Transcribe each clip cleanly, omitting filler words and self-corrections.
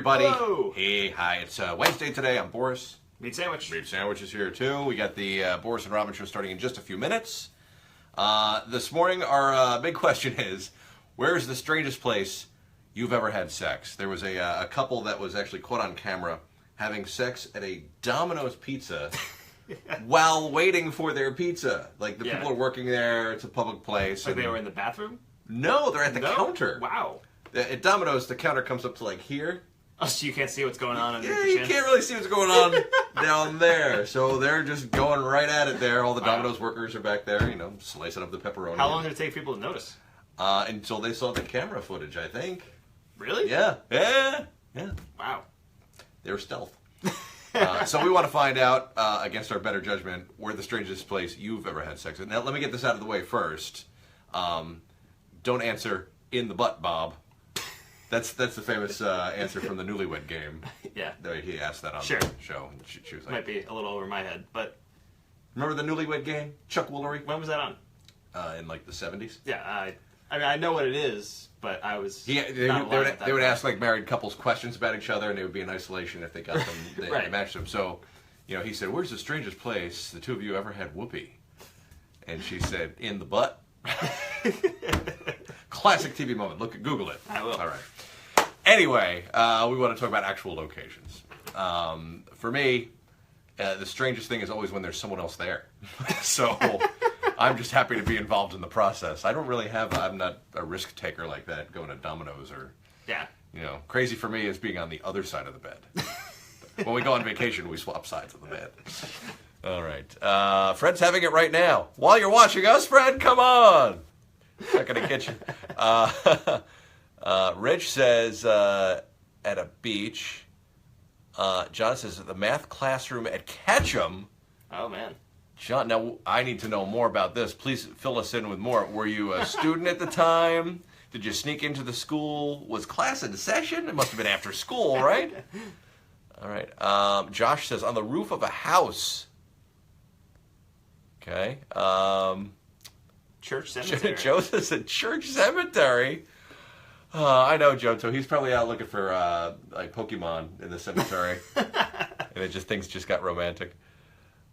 everybody. Hello. Hey, hi. It's Wednesday today. I'm Boris. Meat Sandwich. Meat Sandwich is here too. We got the Boris and Robyn Show starting in just a few minutes. This morning, our big question is, where's the strangest place you've ever had sex? There was a couple that was actually caught on camera having sex at a Domino's Pizza while waiting for their pizza. Like, the people are working there. It's a public place. Like they were in the bathroom? No, they're at the counter. Wow. At Domino's, the counter comes up to, like, here. Oh, so you can't see what's going on underneath Yeah, the you chin? can't really see what's going on down there. So they're just going right at it there. All the Domino's workers are back there, you know, slicing up the pepperoni. How long did it take people to notice? Until they saw the camera footage, I think. Really? Yeah. Wow. They were stealth. So we want to find out, against our better judgment, where the strangest place you've ever had sex. Now, let me get this out of the way first. Don't answer in the butt, Bob. That's the famous answer from the Newlywed Game. Yeah. He asked that on the show. And she was like, Might be a little over my head, but... Remember the Newlywed Game? Chuck Woolery? When was that on? In like the 70s? Yeah, I mean, I know what it is, but I was They would ask like married couples questions about each other, and they would be in isolation if they got them, they matched them. So, you know, he said, "Where's the strangest place the two of you ever had whoopee?" And she said, "In the butt." Classic TV moment. Google it. I will. All right. Anyway, we want to talk about actual locations. For me, the strangest thing is always when there's someone else there. So I'm just happy to be involved in the process. I'm not a risk taker like that, going to Domino's or, you know, crazy for me is being on the other side of the bed. When we go on vacation, we swap sides of the bed. All right. Fred's having it right now. While you're watching us, Fred, come on. Not going to get you. Rich says, at a beach. John says, at the math classroom at Ketchum. Oh, man. John, now I need to know more about this. Please fill us in with more. Were you a student at the time? Did you sneak into the school? Was class in session? It must have been after school, right? All right. Josh says, on the roof of a house. Okay. Church cemetery. Joe says a church cemetery. I know Joe. He's probably out looking for like Pokemon in the cemetery, and things just got romantic.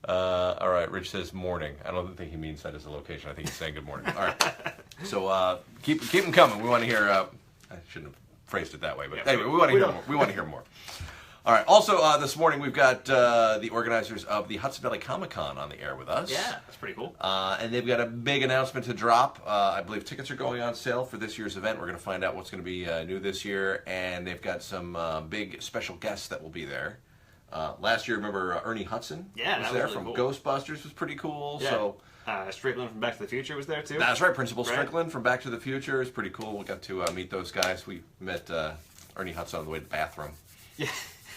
All right, Rich says morning. I don't think he means that as a location. I think he's saying good morning. All right, so keep them coming. We want to hear. I shouldn't have phrased it that way, but anyway, we want to hear more. We want to hear more. All right. Also, this morning we've got the organizers of the Hudson Valley Comic Con on the air with us. Yeah, that's pretty cool. And they've got a big announcement to drop. I believe tickets are going on sale for this year's event. We're going to find out what's going to be new this year, and they've got some big special guests that will be there. Last year, remember Ernie Hudson was there really from cool. Ghostbusters. Was pretty cool. Yeah. So Strickland from Back to the Future was there too. that's right. Principal Strickland from Back to the Future is pretty cool. We got to meet those guys. We met Ernie Hudson on the way to the bathroom.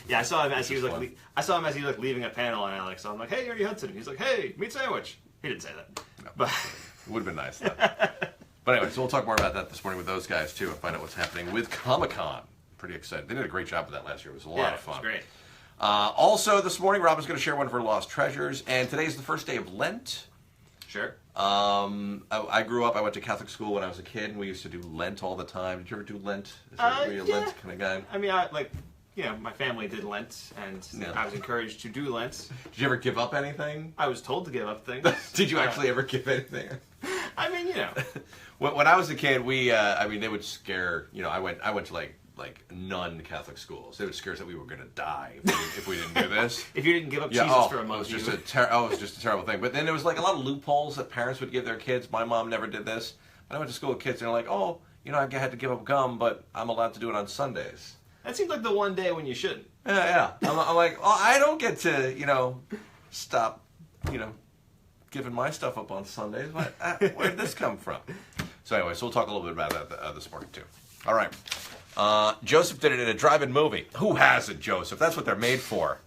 Yeah, I saw him as he was like leaving a panel on Alex. So I'm like, "Hey, Ernie Hudson." And he's like, "Hey, meat sandwich." He didn't say that, No, but it would have been nice though. But anyway, so we'll talk more about that this morning with those guys too, and find out what's happening with Comic Con. Pretty excited. They did a great job with that last year. It was a lot of fun. It was great. Also, this morning, Robin's going to share one of her lost treasures, and today's the first day of Lent. Sure. I grew up. I went to Catholic school when I was a kid, and we used to do Lent all the time. Did you ever do Lent? Were you a Lent kind of guy? I mean, my family did Lent, and I was encouraged to do Lent. Did you ever give up anything? I was told to give up things. Did you actually ever give anything? I mean, you know. When I was a kid, they would scare. You know, I went to like nun Catholic schools. They would scare us that we were going to die if we didn't do this. If you didn't give up Jesus for a month. It was just a terrible thing. But then there was like a lot of loopholes that parents would give their kids. My mom never did this. But I went to school with kids, and they're like, "Oh, you know, I had to give up gum, but I'm allowed to do it on Sundays." That seems like the one day when you shouldn't. Yeah. I'm like, oh, I don't get to, you know, stop, you know, giving my stuff up on Sundays. Where did this come from? So anyway, so we'll talk a little bit about that this morning too. All right. Joseph did it in a drive-in movie. Who hasn't, Joseph? That's what they're made for.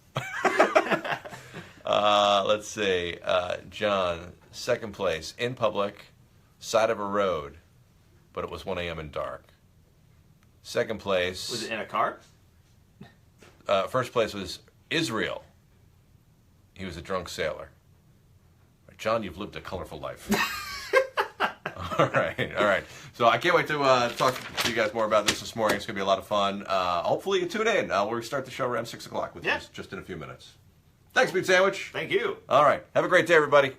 Let's see. John, second place, in public, side of a road, but it was 1 a.m. and dark. Second place. Was it in a car? First place was Israel. He was a drunk sailor. John, you've lived a colorful life. All right. So I can't wait to talk to you guys more about this morning. It's going to be a lot of fun. Hopefully you tune in. We'll start the show around 6 o'clock with us just in a few minutes. Thanks, Meat Sandwich. Thank you. All right. Have a great day, everybody.